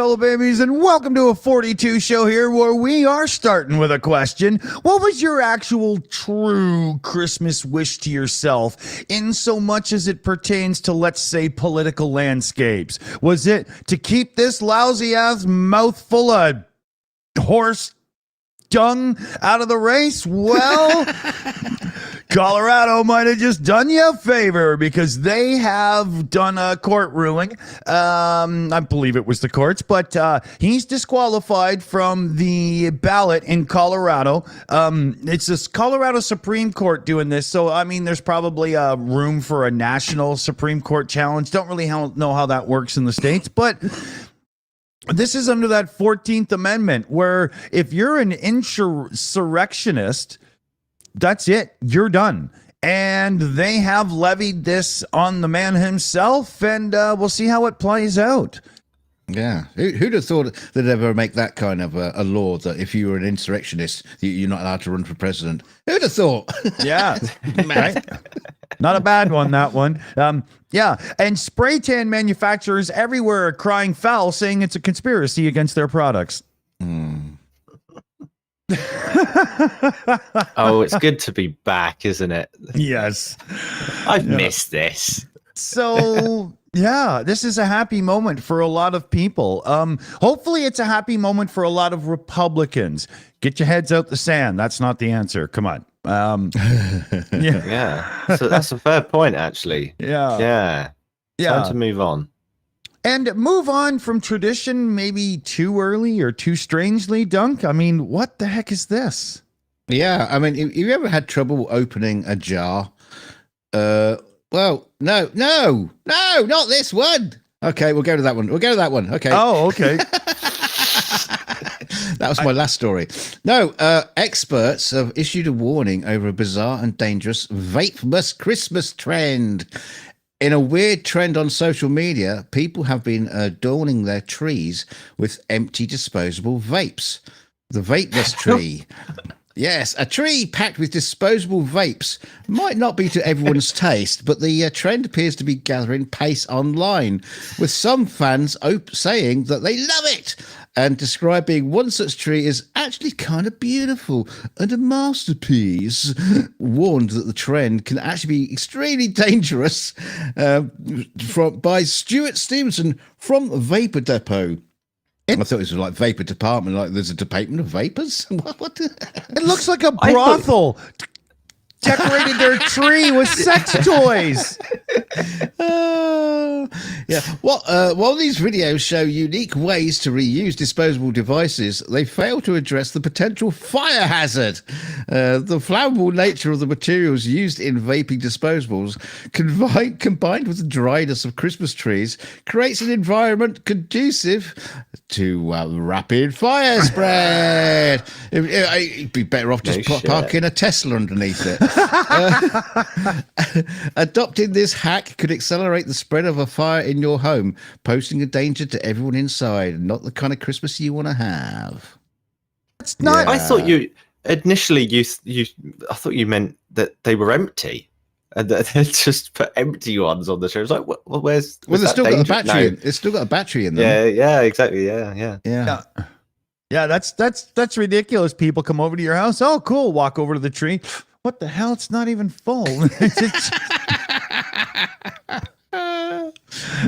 fellow babies, and welcome to a 42 show here where we are starting with a question. What was your actual true Christmas wish to yourself in so much as it pertains to, let's say, political landscapes? Was it to keep this lousy ass mouthful of horse dung out of the race? Well, Colorado might have just done you a favor because they have done a court ruling. I believe it was the courts, but he's disqualified from the ballot in Colorado. It's this Colorado Supreme Court doing this. So, I mean, there's probably room for a national Supreme Court challenge. Don't really know how that works in the States, but this is under that 14th Amendment where if you're an insurrectionist, that's it. You're done. And they have levied this on the man himself, and we'll see how it plays out. Yeah. Who'd have thought they'd ever make that kind of a law that if you were an insurrectionist, you're not allowed to run for president? Who'd have thought? Yeah. Right? Not a bad one, that one. Yeah. And spray tan manufacturers everywhere are crying foul, saying it's a conspiracy against their products. Oh, it's good to be back, isn't it? Yes. I've missed this. So, yeah, this is a happy moment for a lot of people. Hopefully it's a happy moment for a lot of Republicans. Get your heads out the sand. That's not the answer. Come on. Yeah. So that's a fair point, actually. Yeah. Time to move on. And move on from tradition maybe too early or too strangely, Dunk. I mean, what the heck is this? Yeah, I mean, have you ever had trouble opening a jar? Well, no, not this one. Okay, we'll go to that one. Okay. Oh, okay. That was my last story. No, experts have issued a warning over a bizarre and dangerous vape-less Christmas trend. In a weird trend on social media, people have been adorning their trees with empty disposable vapes. The vapeless tree. Yes, a tree packed with disposable vapes might not be to everyone's taste, but the trend appears to be gathering pace online, with some fans saying that they love it and describing one such tree as actually kind of beautiful and a masterpiece. Warned that the trend can actually be extremely dangerous by Stuart Stevenson from Vapor Depot. I thought this was like Vapor Department, like there's a department of vapors. What? It looks like a brothel. Decorated their tree with sex toys. Yeah. While these videos show unique ways to reuse disposable devices, they fail to address the potential fire hazard. The flammable nature of the materials used in vaping disposables, combined with the dryness of Christmas trees, creates an environment conducive to rapid fire spread. It'd be better off just parking a Tesla underneath it. Adopting this hack could accelerate the spread of a fire in your home, posing a danger to everyone inside. Not the kind of Christmas you want to have. It's not. I thought you initially I thought you meant that they were empty and that they just put empty ones on the show. It's like, where's? Well, it's still got a battery. It's still got a battery in there. Yeah, exactly. Yeah. Yeah, that's ridiculous. People come over to your house. Oh, cool. Walk over to the tree. What the hell? It's not even full.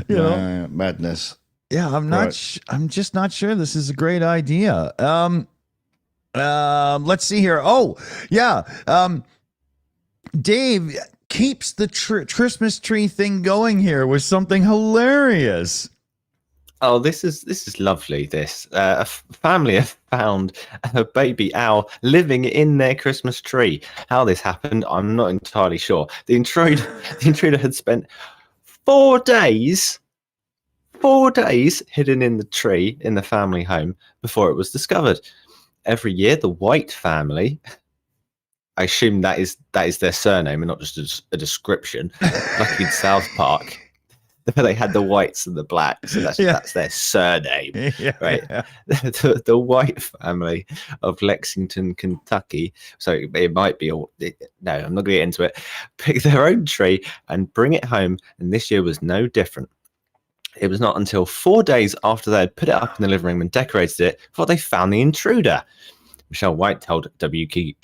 You know, madness. Yeah, I'm just not sure this is a great idea. Let's see here. Oh, yeah. Dave keeps the Christmas tree thing going here with something hilarious. Oh, this is lovely. A family have found a baby owl living in their Christmas tree. How this happened, I'm not entirely sure. The intruder had spent 4 days hidden in the tree in the family home before it was discovered. Every year, the White family, I assume that is their surname and not just a description, like in South Park. They had the whites and the blacks, so that's their surname, right? Yeah. The White family of Lexington, Kentucky. So it might be no, I'm not going to get into it. Pick their own tree and bring it home, and this year was no different. It was not until 4 days after they had put it up in the living room and decorated it before they found the intruder. Michelle White told WKYG-TV,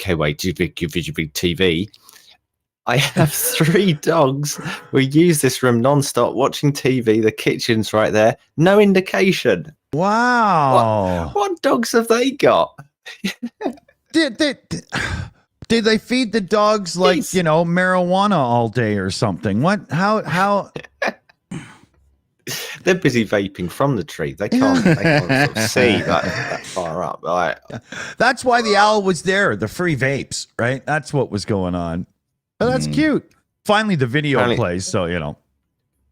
I have 3 dogs. We use this room non-stop, watching TV. The kitchen's right there. No indication. Wow. What dogs have they got? Did they feed the dogs like, marijuana all day or something? What? How? They're busy vaping from the tree. They can't sort of see that far up. Right? That's why the owl was there. The free vapes, right? That's what was going on. But that's cute. Finally, the video plays. So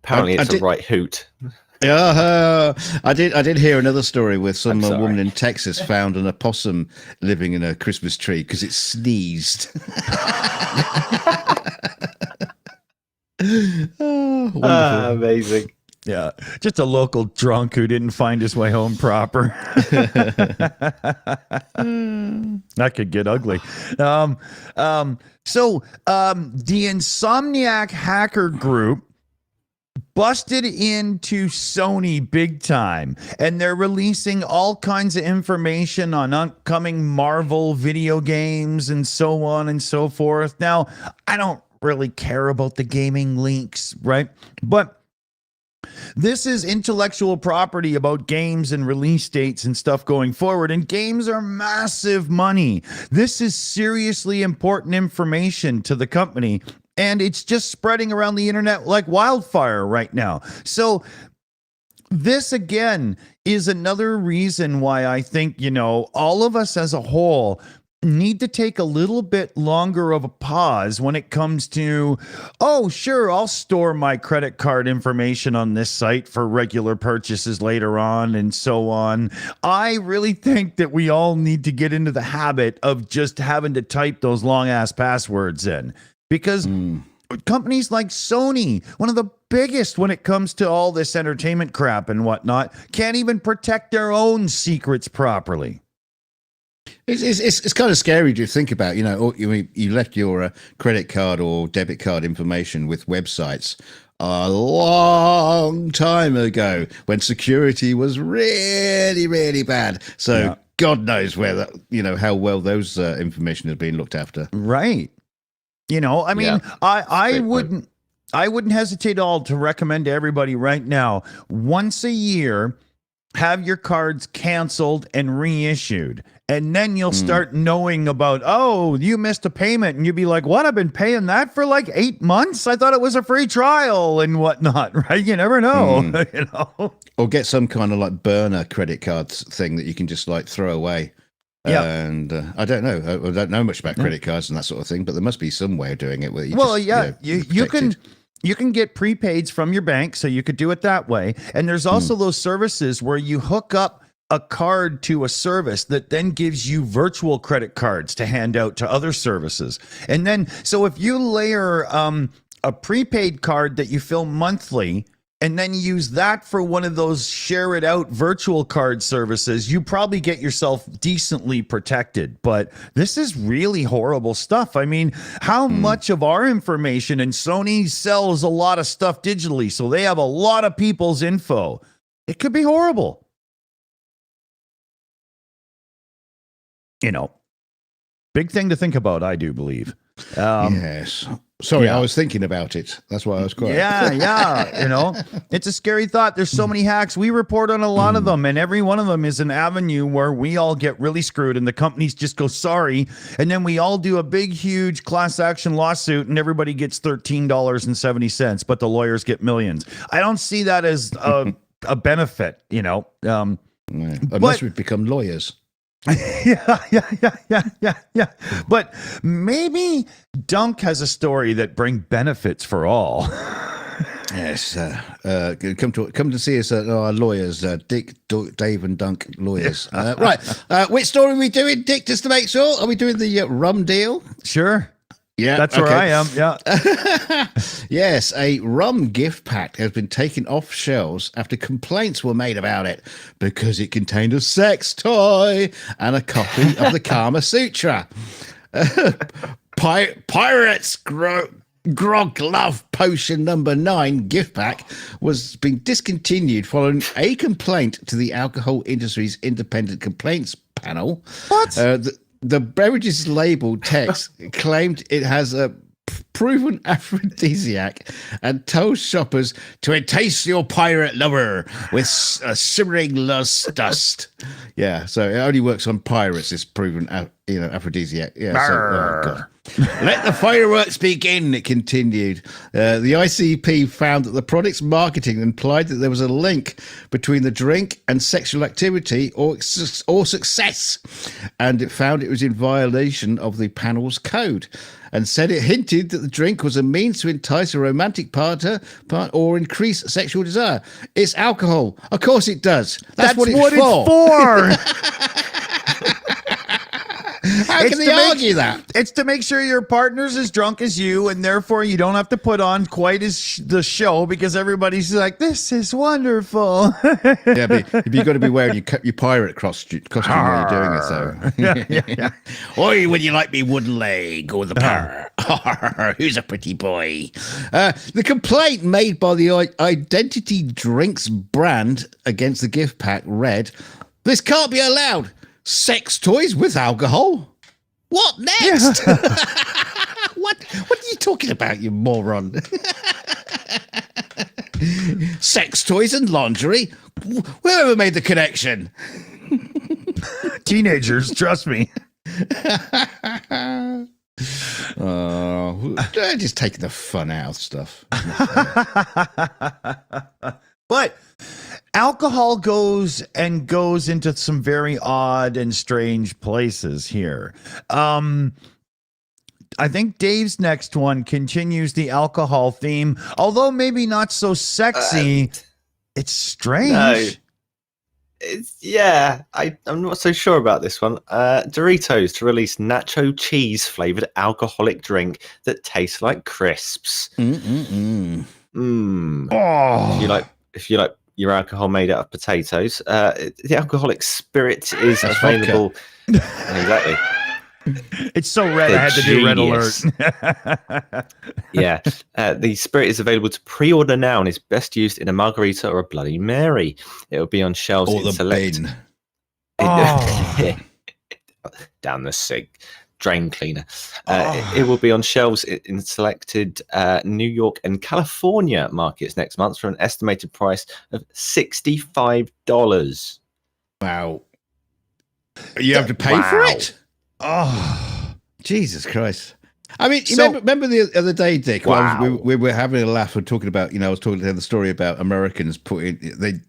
Apparently, it's a right hoot. Yeah, I did hear another story with some woman in Texas found an opossum living in a Christmas tree because it sneezed. Amazing. Yeah, just a local drunk who didn't find his way home proper. That could get ugly. So the Insomniac hacker group busted into Sony big time, and they're releasing all kinds of information on upcoming Marvel video games and so on and so forth. Now, I don't really care about the gaming leaks, right? But this is intellectual property about games and release dates and stuff going forward, and games are massive money. This is seriously important information to the company, and it's just spreading around the internet like wildfire right now. So this, again, is another reason why I think, all of us as a whole need to take a little bit longer of a pause when it comes to, oh, sure, I'll store my credit card information on this site for regular purchases later on and so on. I really think that we all need to get into the habit of just having to type those long-ass passwords in, because companies like Sony, one of the biggest when it comes to all this entertainment crap and whatnot, can't even protect their own secrets properly. It's kind of scary to think about, you left your credit card or debit card information with websites a long time ago when security was really, really bad. So God knows where that, how well those information has been looked after. Right. I wouldn't hesitate at all to recommend to everybody right now, once a year, have your cards canceled and reissued. And then you'll start knowing about, oh, you missed a payment. And you'll be like, what? I've been paying that for like 8 months? I thought it was a free trial and whatnot, right? You never know, Or get some kind of like burner credit cards thing that you can just like throw away. Yeah. And I don't know. I don't know much about credit cards and that sort of thing, but there must be some way of doing it. Where you you can get prepaids from your bank, so you could do it that way. And there's also those services where you hook up a card to a service that then gives you virtual credit cards to hand out to other services. And then, so if you layer a prepaid card that you fill monthly, and then use that for one of those share it out virtual card services, you probably get yourself decently protected. But this is really horrible stuff. I mean, how much of our information, and Sony sells a lot of stuff digitally, so they have a lot of people's info. It could be horrible. Big thing to think about, I do believe. Yes. Sorry, I was thinking about it. That's why I was quiet. Yeah. It's a scary thought. There's so many hacks. We report on a lot of them, and every one of them is an avenue where we all get really screwed, and the companies just go sorry, and then we all do a big, huge class action lawsuit, and everybody gets $13.70, but the lawyers get millions. I don't see that as a benefit, Unless we become lawyers. Yeah. But maybe Dunk has a story that brings benefits for all. Yes, come to see us at our lawyers, Dick, Dave, and Dunk lawyers. Right, which story are we doing, Dick? Just to make sure, are we doing the rum deal? Sure. Yeah, that's where I am. Yeah. Yes, a rum gift pack has been taken off shelves after complaints were made about it because it contained a sex toy and a copy of the Kama Sutra. Pirates Grog Love Potion number 9 gift pack was being discontinued following a complaint to the Alcohol Industry's Independent Complaints Panel. What? The beverage's label text claimed it has a proven aphrodisiac and tells shoppers to entice your pirate lover with a simmering lust dust. Yeah, so it only works on pirates, this proven aphrodisiac. Yeah, God. Let the fireworks begin, it continued. The ICP found that the product's marketing implied that there was a link between the drink and sexual activity or success, and it found it was in violation of the panel's code, and said it hinted that the drink was a means to entice a romantic partner or increase sexual desire. It's alcohol. Of course it does. That's what it's for. How can they argue that? It's to make sure your partner's as drunk as you, and therefore you don't have to put on quite as the show because everybody's like, "This is wonderful." Yeah, but you've got to be wearing your pirate costume while you're doing it. So, yeah. Oi, would you like me wooden leg or the power? Who's a pretty boy? The complaint made by the Identity Drinks brand against the gift pack read, "This can't be allowed. Sex toys with alcohol? What next?" What are you talking about, you moron? Sex toys and lingerie? Whoever made the connection? Teenagers, trust me. They're just taking the fun out of stuff. But alcohol goes into some very odd and strange places here. I think Dave's next one continues the alcohol theme, although maybe not so sexy. It's strange. No. I'm not so sure about this one. Doritos to release nacho cheese flavored alcoholic drink that tastes like crisps. Mm-mm-mm. Oh. If you like your alcohol made out of potatoes, the alcoholic spirit is available. Exactly. It's so red. I had to do red alert. Yeah. The spirit is available to pre-order now and is best used in a margarita or a Bloody Mary. It will be on shelves Or in the select. bin. Down the sink. Drain cleaner. It will be on shelves in selected New York and California markets next month for an estimated price of $65. Wow. You have to pay for it? Oh, Jesus Christ. I mean, So- remember the other day, Dick, Wow. we were having a laugh and talking about, I was talking to the story about Americans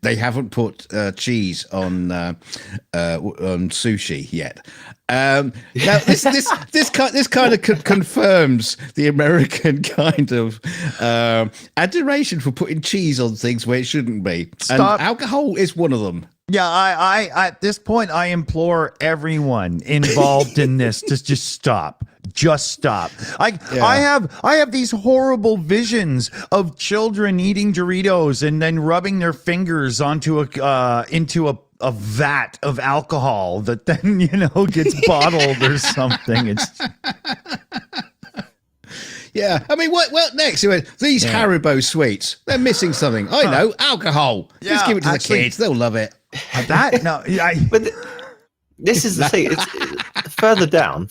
they haven't put cheese on sushi yet. Now this kind of confirms the American kind of adoration for putting cheese on things where it shouldn't be. Stop. And alcohol is one of them. yeah. I at this point, I implore everyone involved in this to just stop. Just stop. I have these horrible visions of children eating Doritos and then rubbing their fingers onto into a vat of alcohol that then gets bottled or something. It's Yeah, I mean, what next? These Haribo sweets, they're missing something. I know, alcohol. Yeah, Just give it to actually- the kids; they'll love it. that. No, But this is the thing. It's further down.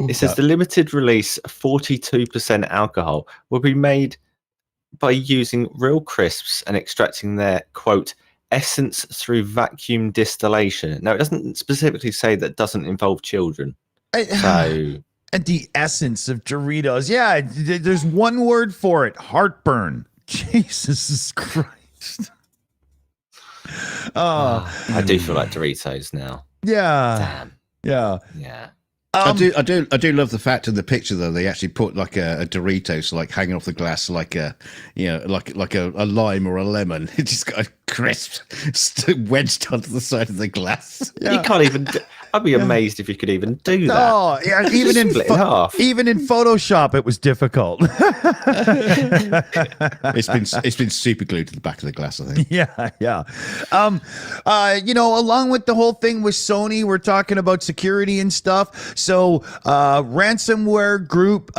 It says the limited release 42% alcohol will be made by using real crisps and extracting their, quote, essence through vacuum distillation. Now, it doesn't specifically say that doesn't involve children. So, and the essence of Doritos. Yeah, there's one word for it: heartburn. Jesus Christ. I do feel like Doritos now. Yeah. Damn. Yeah. Yeah. I do love the fact in the picture though they actually put like a Doritos like hanging off the glass like a like a lime or a lemon. It just got a crisp wedged onto the side of the glass. Yeah. You can't even. I'd be amazed if you could even do that. Oh, yeah. Even in Split in half. even in Photoshop, it was difficult. It's been super glued to the back of the glass, I think. Yeah. Along with the whole thing with Sony, we're talking about security and stuff. So, ransomware group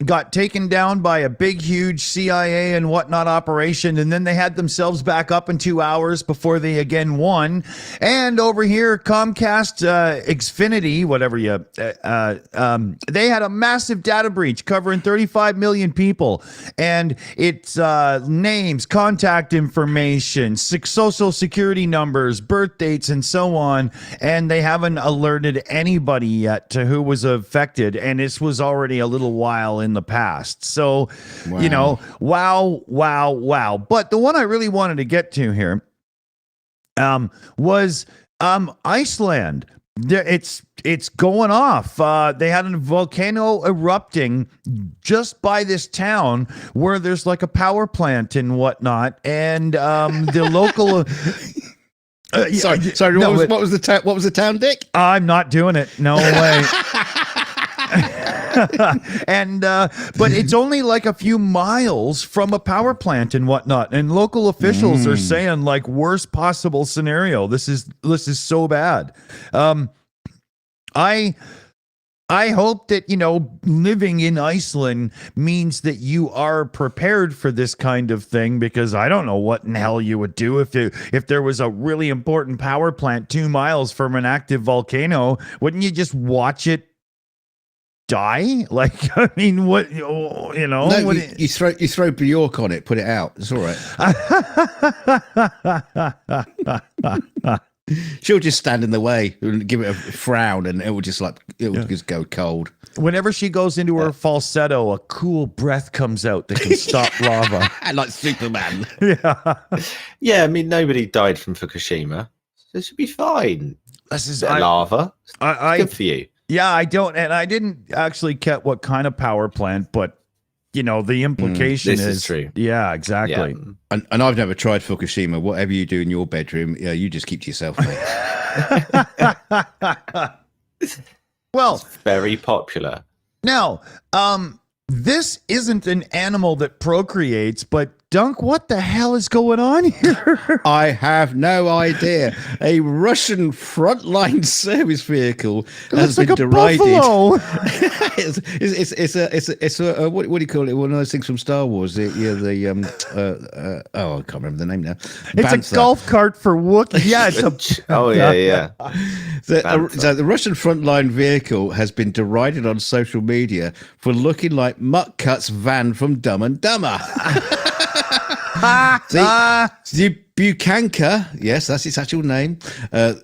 got taken down by a big, huge CIA and whatnot operation, and then they had themselves back up in 2 hours before they again won. And over here, Comcast, Xfinity, whatever they had a massive data breach covering 35 million people, and it's names, contact information, social security numbers, birth dates, and so on. And they haven't alerted anybody yet to who was affected, and this was already a little while in the past. So, wow. But the one I really wanted to get to here was Iceland. It's going off. They had a volcano erupting just by this town where there's like a power plant and whatnot, and the local. Sorry. What was the town, Dick? I'm not doing it. No way. And but it's only like a few miles from a power plant and whatnot, and local officials are saying like worst possible scenario. This is so bad. I hope that, living in Iceland means that you are prepared for this kind of thing, because I don't know what in hell you would do if there was a really important power plant 2 miles from an active volcano. Wouldn't you just watch it die? Like, I mean, what, No, you throw Bjork on it, put it out. It's all right. She'll just stand in the way and give it a frown, and it will just go cold. Whenever she goes into her falsetto, a cool breath comes out that can stop lava. Like Superman. Yeah, I mean, nobody died from Fukushima. So it should be fine. This is lava. Good for you. Yeah, I didn't actually get what kind of power plant, but the implication is true. Yeah, exactly. Yeah. And I've never tried Fukushima. Whatever you do in your bedroom, you just keep to yourself, mate. Well, it's very popular. Now, this isn't an animal that procreates, but Dunk, what the hell is going on here? I have no idea. A Russian frontline service vehicle has been derided. It's a what do you call it? One of those things from Star Wars. I can't remember the name now. It's Bantha. A golf cart for Wookiee. Yeah, it's a. Oh yeah. So the Russian frontline vehicle has been derided on social media for looking like Mutt Cut's van from Dumb and Dumber. The Buchanka, yes, that's its actual name.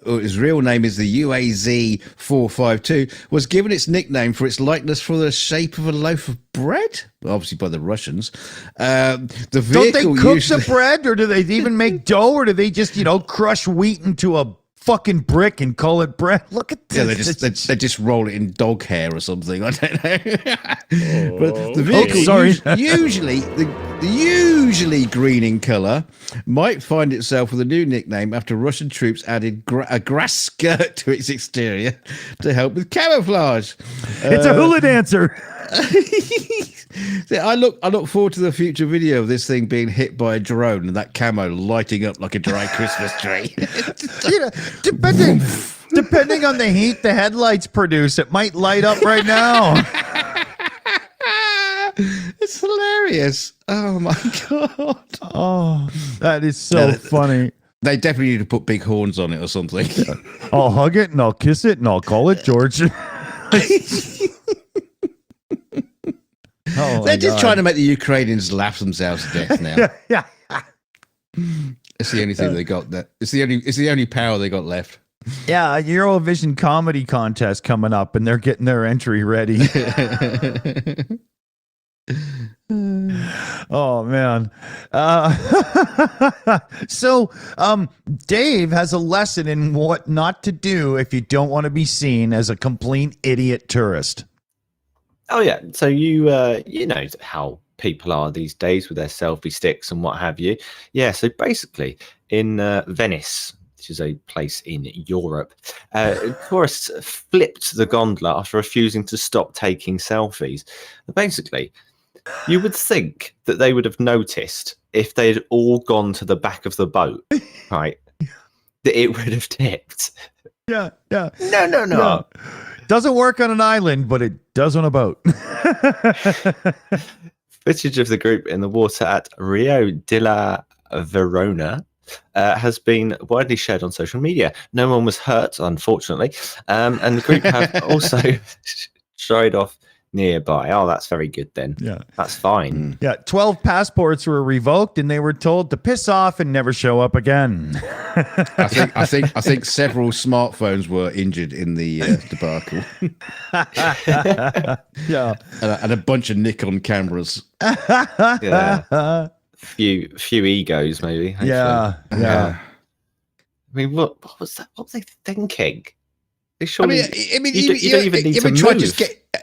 His real name is the UAZ 452. Was given its nickname for its likeness for the shape of a loaf of bread, obviously by the Russians. The vehicle Don't they cook the bread, or do they even make dough, or do they just crush wheat into a fucking brick and call it bread? Look at this. Yeah, they just roll it in dog hair or something. I don't know. But the vehicle, usually the usually green in colour, might find itself with a new nickname after Russian troops added a grass skirt to its exterior to help with camouflage. It's a hula dancer. I look forward to the future video of this thing being hit by a drone and that camo lighting up like a dry Christmas tree. Depending on the heat the headlights produce, it might light up right now. It's hilarious. Oh my god. Oh, that is so funny. They definitely need to put big horns on it or something. I'll hug it and I'll kiss it and I'll call it George. They're just trying to make the Ukrainians laugh themselves to death now. Yeah. It's the only thing they got. It's the only power they got left. Yeah, a Eurovision comedy contest coming up, and they're getting their entry ready. Oh man. So Dave has a lesson in what not to do if you don't want to be seen as a complete idiot tourist. Oh yeah, so you know how people are these days with their selfie sticks and what have you. Yeah, so basically in Venice, which is a place in Europe, tourists flipped the gondola after refusing to stop taking selfies. Basically, you would think that they would have noticed if they had all gone to the back of the boat, right? That it would have tipped. Yeah. No. Doesn't work on an island, but it does on a boat. Footage of the group in the water at Rio de la Verona has been widely shared on social media. No one was hurt, unfortunately, and the group have also dried off nearby. Oh, that's very good then. Yeah. That's fine. Yeah, 12 passports were revoked, and they were told to piss off and never show up again. I think several smartphones were injured in the debacle. Yeah. And a bunch of Nikon cameras. Yeah. Few egos, maybe. Hopefully. Yeah. I mean, what was that? What were they thinking? They surely, I mean, you don't even need to move.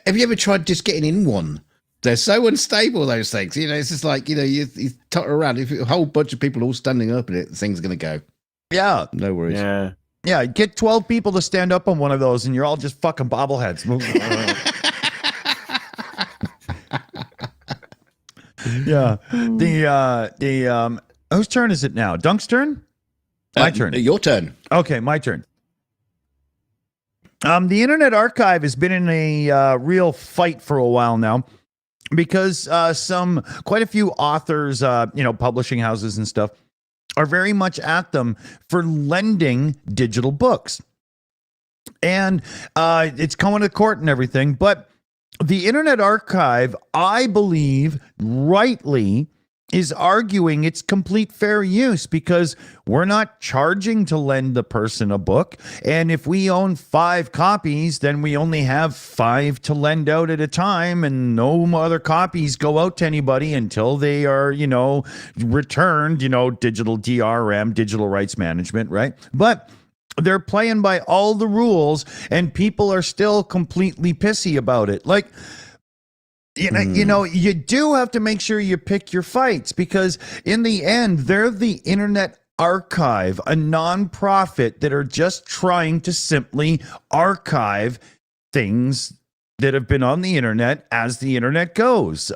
Have you ever tried just getting in one? They're so unstable, those things. It's just like, you totter around. If a whole bunch of people all standing up in it, the thing's going to go. Yeah. No worries. Yeah. Yeah, get 12 people to stand up on one of those, and you're all just fucking bobbleheads. Yeah. Whose turn is it now? Dunk's turn? My turn. Your turn. Okay, my turn. The Internet Archive has been in a real fight for a while now because quite a few authors, publishing houses and stuff, are very much at them for lending digital books. And it's coming to court and everything, but the Internet Archive, I believe, rightly is arguing it's complete fair use because we're not charging to lend the person a book. And if we own 5 copies, then we only have 5 to lend out at a time, and no other copies go out to anybody until they are, returned, digital DRM, digital rights management, right? But they're playing by all the rules, and people are still completely pissy about it. Like, you do have to make sure you pick your fights, because in the end, they're the Internet Archive, a nonprofit that are just trying to simply archive things that have been on the internet as the internet goes.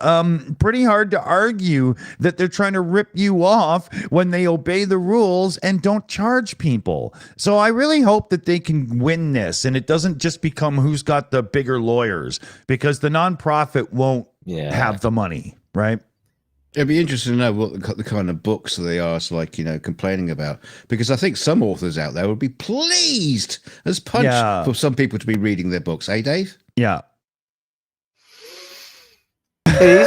Pretty hard to argue that they're trying to rip you off when they obey the rules and don't charge people. So I really hope that they can win this, and it doesn't just become who's got the bigger lawyers, because the nonprofit won't have the money, right? It'd be interesting to know what the kind of books they are, complaining about, because I think some authors out there would be pleased as punch for some people to be reading their books. Eh, Dave? Yeah. Please.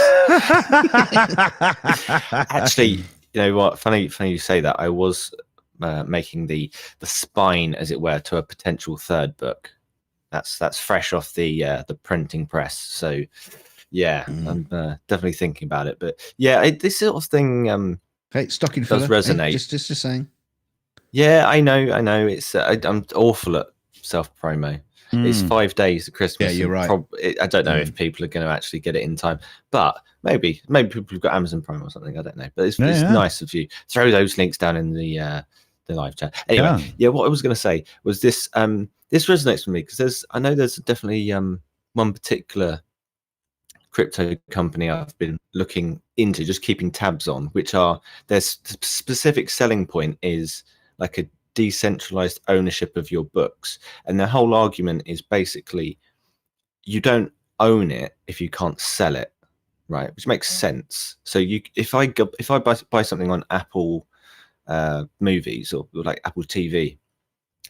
Actually, you know what? Funny you say that. I was making the spine, as it were, to a potential third book. That's fresh off the printing press. So yeah, I'm definitely thinking about it. But yeah, this sort of thing hey, stocking does filler. resonate. Hey, just saying. Yeah, I know. It's I'm awful at self promo. It's 5 days of Christmas. Yeah, you're right. I don't know if people are going to actually get it in time, but maybe people have got Amazon Prime or something. I don't know, but it's nice of you. Throw those links down in the live chat. Anyway, what I was going to say was this. This resonates with me because I know there's definitely one particular crypto company I've been looking into, just keeping tabs on, which are their specific selling point is like a decentralized ownership of your books, and their whole argument is basically you don't own it if you can't sell it, right? Which makes sense. So if I buy something on Apple movies or like Apple TV,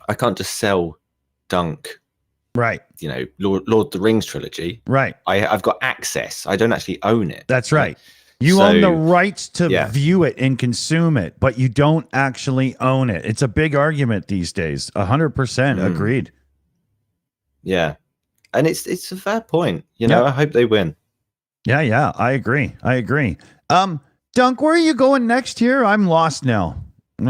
I can't just sell Dunk, right? Lord of the Rings trilogy, right? I've got access. I don't actually own it. That's right. You own the rights to view it and consume it, but you don't actually own it. It's a big argument these days. 100% agreed. Yeah. And it's a fair point. I hope they win. Yeah. I agree. Dunk, where are you going next here? I'm lost now. I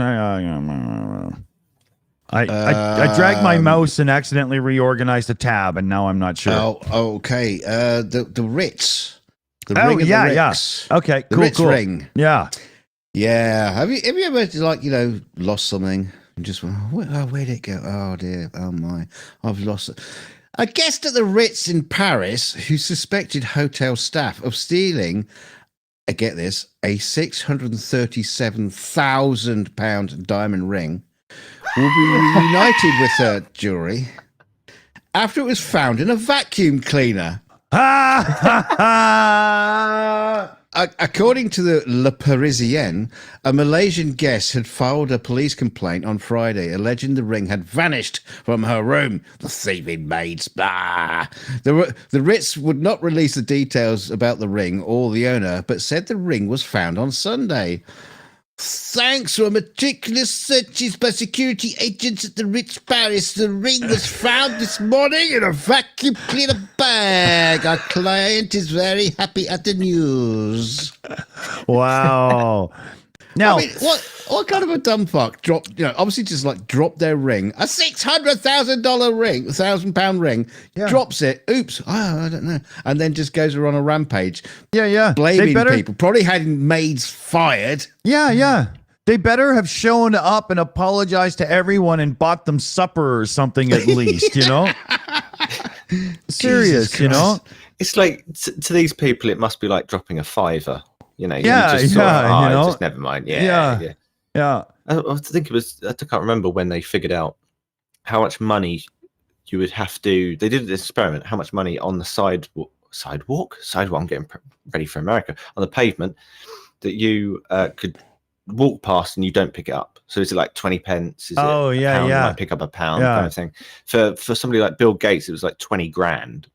dragged my mouse and accidentally reorganized a tab, and now I'm not sure. Oh, okay. The Ritz. The ring of the Ritz. Okay, the cool. Ritz ring. Yeah. Have you ever lost something and just went, where'd it go? Oh dear, oh my, I've lost it. A guest at the Ritz in Paris who suspected hotel staff of stealing, get this, a £637,000 diamond ring will be reunited with her jewelry after it was found in a vacuum cleaner. According to the Le Parisien, a Malaysian guest had filed a police complaint on Friday, alleging the ring had vanished from her room. The thieving maids. The Ritz would not release the details about the ring or the owner, but said the ring was found on Sunday. Thanks to meticulous searches by security agents at the Ritz Paris, the ring was found this morning in a vacuum cleaner bag. Our client is very happy at the news. Wow. Now, I mean, what kind of a dumb fuck obviously just like dropped their ring, a $600,000 ring, £1,000 ring, drops it. Oops, I don't know, and then just goes around a rampage. Yeah, blaming people. Probably had maids fired. Yeah. They better have shown up and apologized to everyone and bought them supper or something at least. Serious, It's like to these people, it must be like dropping a fiver. Just never mind. Yeah. I think it was. I can't remember when they figured out how much money you would have to. They did this experiment. How much money on the sidewalk? I'm getting ready for America. On the pavement that you could walk past and you don't pick it up. So is it like 20 pence? Is it a pound? You might pick up a pound kind of thing. For somebody like Bill Gates, it was like 20 grand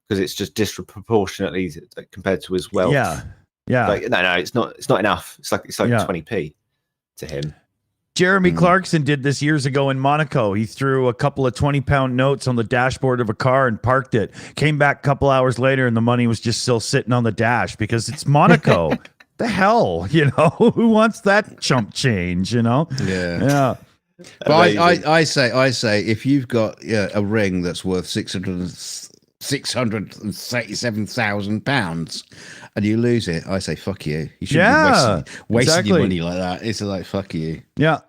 because it's just disproportionately compared to his wealth. Yeah. Like, no, it's not enough. It's like 20p to him. Jeremy Clarkson did this years ago in Monaco. He threw a couple of 20-pound notes on the dashboard of a car and parked it. Came back a couple hours later and the money was just still sitting on the dash because it's Monaco. The hell, who wants that chump change, Yeah. But I say if you've got a ring that's worth £637,000 and you lose it, I say fuck you. You shouldn't be wasting your money like that. It's like fuck you. Yeah.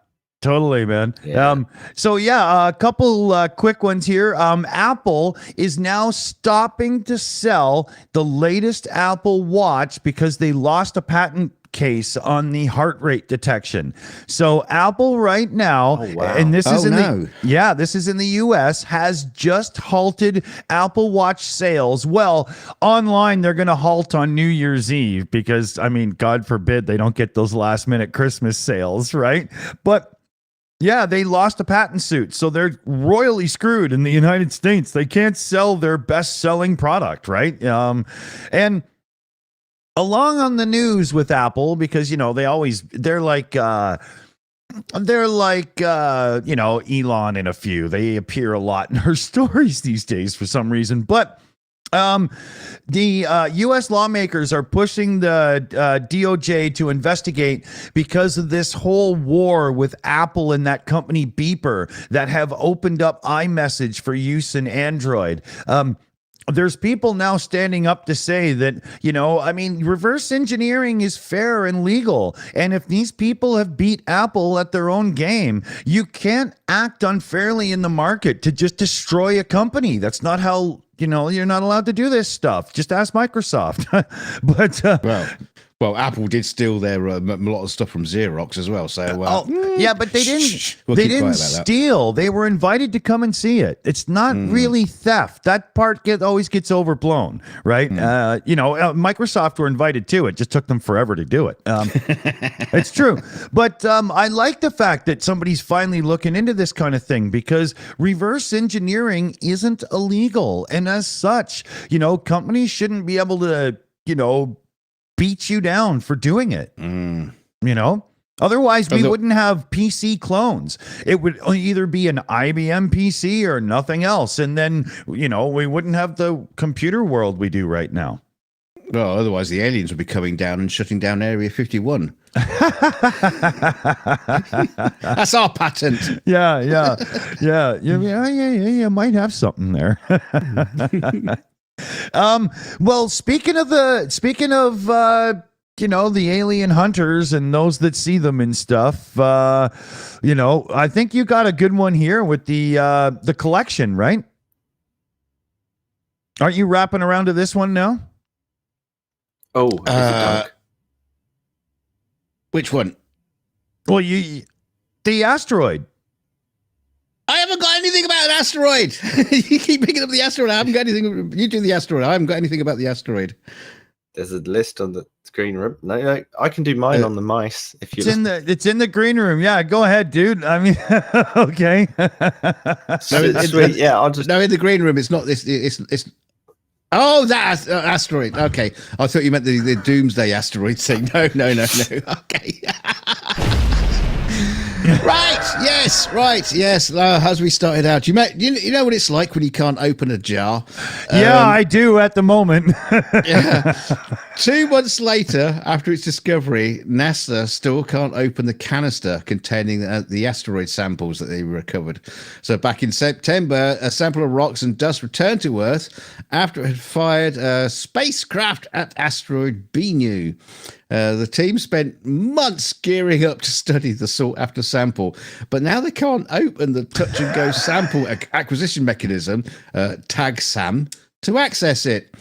Totally, man. Yeah. A couple quick ones here. Apple is now stopping to sell the latest Apple Watch because they lost a patent case on the heart rate detection. So Apple right now, and this is this is in the US, has just halted Apple Watch sales. Well, online they're going to halt on New Year's Eve because, God forbid they don't get those last minute Christmas sales, right? But yeah, they lost a patent suit, so they're royally screwed in the United States. They can't sell their best-selling product, right? And along on the news with Apple, because they're like Elon in a few. They appear a lot in her stories these days for some reason, but. The U.S. lawmakers are pushing the DOJ to investigate because of this whole war with Apple and that company Beeper that have opened up iMessage for use in Android. There's people now standing up to say that, reverse engineering is fair and legal. And if these people have beat Apple at their own game, you can't act unfairly in the market to just destroy a company. That's not how, you're not allowed to do this stuff. Just ask Microsoft. But well, Apple did steal their a lot of stuff from Xerox as well. So but they didn't. They didn't steal. They were invited to come and see it. It's not really theft. That part always gets overblown, right? Microsoft were invited too. It just took them forever to do it. It's true, but I like the fact that somebody's finally looking into this kind of thing because reverse engineering isn't illegal, and as such, companies shouldn't be able to, beat you down for doing it. Otherwise we wouldn't have PC clones. It would either be an IBM PC or nothing else, and then we wouldn't have the computer world we do right now. Well, otherwise the aliens would be coming down and shutting down Area 51. That's our patent. Yeah. You might have something there. Well, speaking of the alien hunters and those that see them and stuff, I think you got a good one here with the collection, right? Aren't you wrapping around to this one now? Oh, which one? Well, the asteroid. I haven't got anything about asteroid. You keep picking up the asteroid. I haven't got anything. You do the asteroid. I haven't got anything about the asteroid. There's a list on the green room. No, I can do mine on the mice. If you, it's in the green room. Yeah, go ahead, dude. I mean, okay. Sweet. Yeah, I'll just. No, in the green room, it's not this. It's. Oh, that asteroid. Okay, I thought you meant the doomsday asteroid thing. No. Okay. Right. Yes. As we started out, you know what it's like when you can't open a jar. Yeah, I do at the moment. Yeah. 2 months later, after its discovery, NASA still can't open the canister containing the asteroid samples that they recovered. So back in September, a sample of rocks and dust returned to Earth after it had fired a spacecraft at asteroid Bennu. The team spent months gearing up to study the sought-after sample, but now they can't open the touch-and-go sample acquisition mechanism, TAG-SAM, to access it.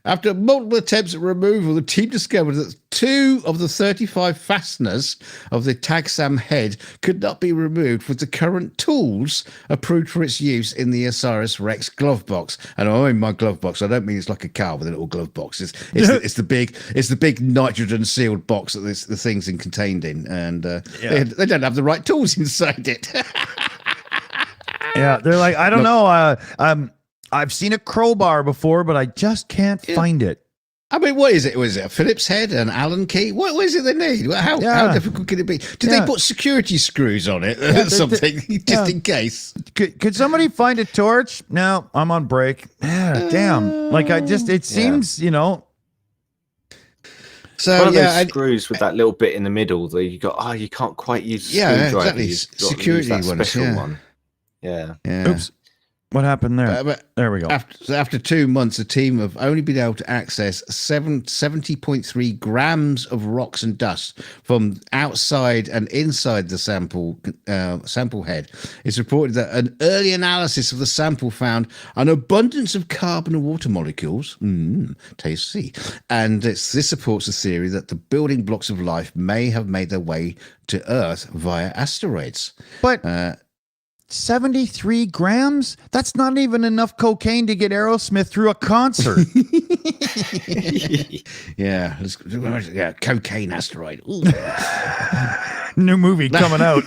After multiple attempts at removal, the team discovered that 2 of the 35 fasteners of the TAG-SAM head could not be removed with the current tools approved for its use in the OSIRIS-REx glove box. And I mean my glove box. I don't mean it's like a car with a little glove box. It's the big nitrogen sealed box that the thing's contained in, and they don't have the right tools inside it. Yeah, they're like, I don't know. I've seen a crowbar before, but I just can't find it. I mean, what is it? Was it a Phillips head, an Allen key? What is it they need? How difficult could it be? Did they put security screws on it or something, just in case? Could somebody find a torch? No, I'm on break. Yeah, damn. Like, it seems, So one of those screws with that little bit in the middle that you got. You can't quite use. Exactly. Security that special one. Yeah. Oops. What happened there? There we go. After 2 months, the team have only been able to access 70.3 grams of rocks and dust from outside and inside the sample head. It's reported that an early analysis of the sample found an abundance of carbon and water molecules. Tasty. And this supports the theory that the building blocks of life may have made their way to Earth via asteroids. But 73 grams? That's not even enough cocaine to get Aerosmith through a concert. Yeah, cocaine asteroid. New movie coming out.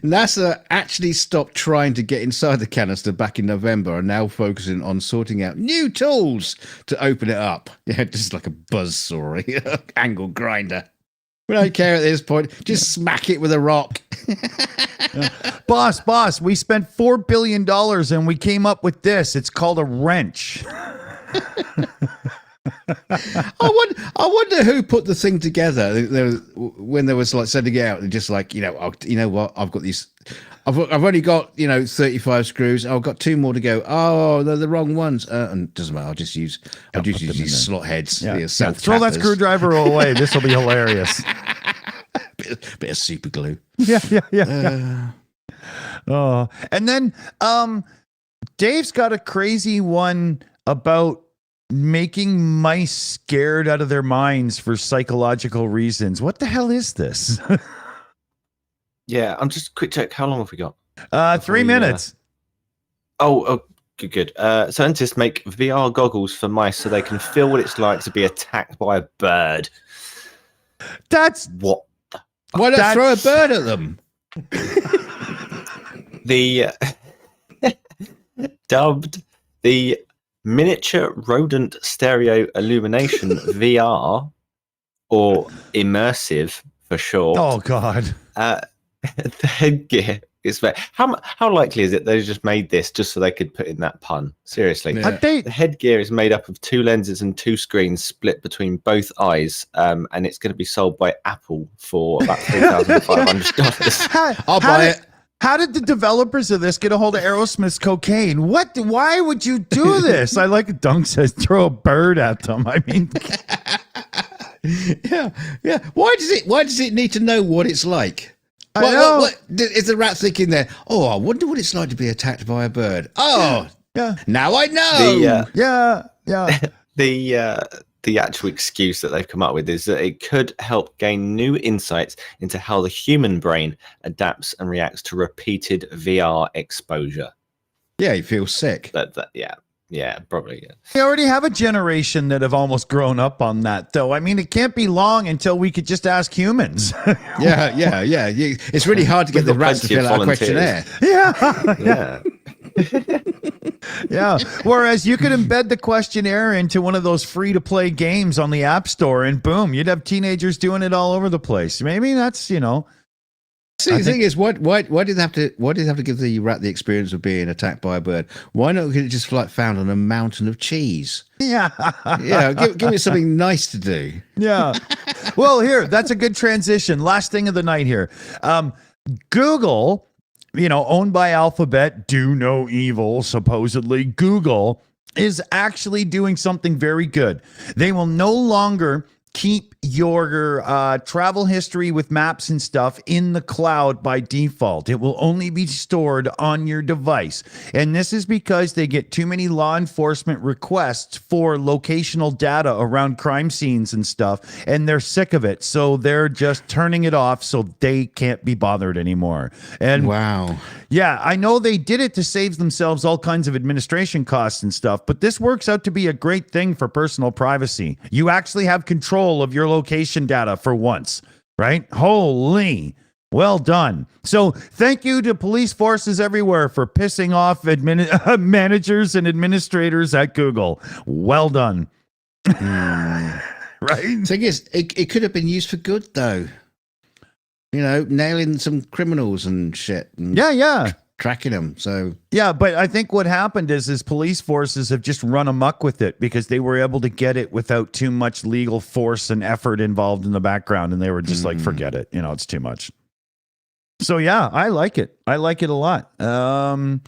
NASA actually stopped trying to get inside the canister back in November and now focusing on sorting out new tools to open it up. Yeah, just like a buzzsaw, angle grinder. We don't care at this point. Just smack it with a rock. Boss, we spent $4 billion and we came up with this. It's called a wrench. I wonder who put the thing together when there was like sending it out and just like, you know what? I've got these. I've only got 35 screws. I've got 2 more to go. Oh, they're the wrong ones. And doesn't matter. I'll just use these slot heads. Yeah. Throw that screwdriver away. This will be hilarious. Bit of super glue. Yeah. Oh, and then Dave's got a crazy one about making mice scared out of their minds for psychological reasons. What the hell is this? Yeah, I'm just quick check. How long have we got? 3 minutes. Oh, good. Scientists make VR goggles for mice so they can feel what it's like to be attacked by a bird. That's what? Why not throw a bird at them? The dubbed the miniature rodent stereo illumination VR, or immersive for short. Oh God. The headgear is very. How likely is it they just made this just so they could put in that pun? Seriously, the headgear is made up of 2 lenses and 2 screens split between both eyes, and it's going to be sold by Apple for about $3,500. I'll buy it. How did the developers of this get a hold of Aerosmith's cocaine? Why would you do this? I like Dunk says throw a bird at them. I mean, yeah. Why does it need to know what it's like? What is the rat thinking there? Oh, I wonder what it's like to be attacked by a bird. Oh, yeah. Now I know. The actual excuse that they've come up with is that it could help gain new insights into how the human brain adapts and reacts to repeated VR exposure. Yeah, you feel sick. Yeah, probably. Yeah. We already have a generation that have almost grown up on that, though. I mean, it can't be long until we could just ask humans. Yeah. It's really hard to get the got rats to plenty of fill out a questionnaire. Yeah. Yeah. Yeah. Whereas you could embed the questionnaire into one of those free-to-play games on the App Store, and boom, you'd have teenagers doing it all over the place. Maybe that's, See, the thing is, why did they have to give the rat the experience of being attacked by a bird? Why not get it just like found on a mountain of cheese? Yeah. Yeah, give it something nice to do. Yeah. Well, that's a good transition. Last thing of the night here. Google, owned by Alphabet, do no evil, supposedly. Google is actually doing something very good. They will no longer keep your travel history with maps and stuff in the cloud by default. It will only be stored on your device. And this is because they get too many law enforcement requests for locational data around crime scenes and stuff, and they're sick of it. So they're just turning it off so they can't be bothered anymore. And wow. Yeah, I know they did it to save themselves all kinds of administration costs and stuff, but this works out to be a great thing for personal privacy. You actually have control of your location data for once, right? Holy, well done. So thank you to police forces everywhere for pissing off managers and administrators at Google. Well done. Right? Thing is, it could have been used for good, though. Nailing some criminals and shit. And Yeah. Tracking them. So yeah, but I think what happened is police forces have just run amok with it because they were able to get it without too much legal force and effort involved in the background, and they were just like, forget it. It's too much. So yeah, I like it. I like it a lot. One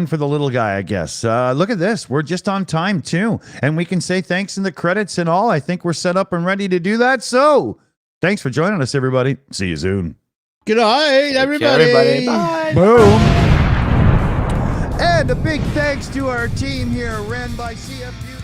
for the little guy, I guess. Look at this. We're just on time too, and we can say thanks in the credits and all. I think we're set up and ready to do that. So thanks for joining us, everybody. See you soon. Good night, everybody. Bye. Boom. And a big thanks to our team here, ran by CFU.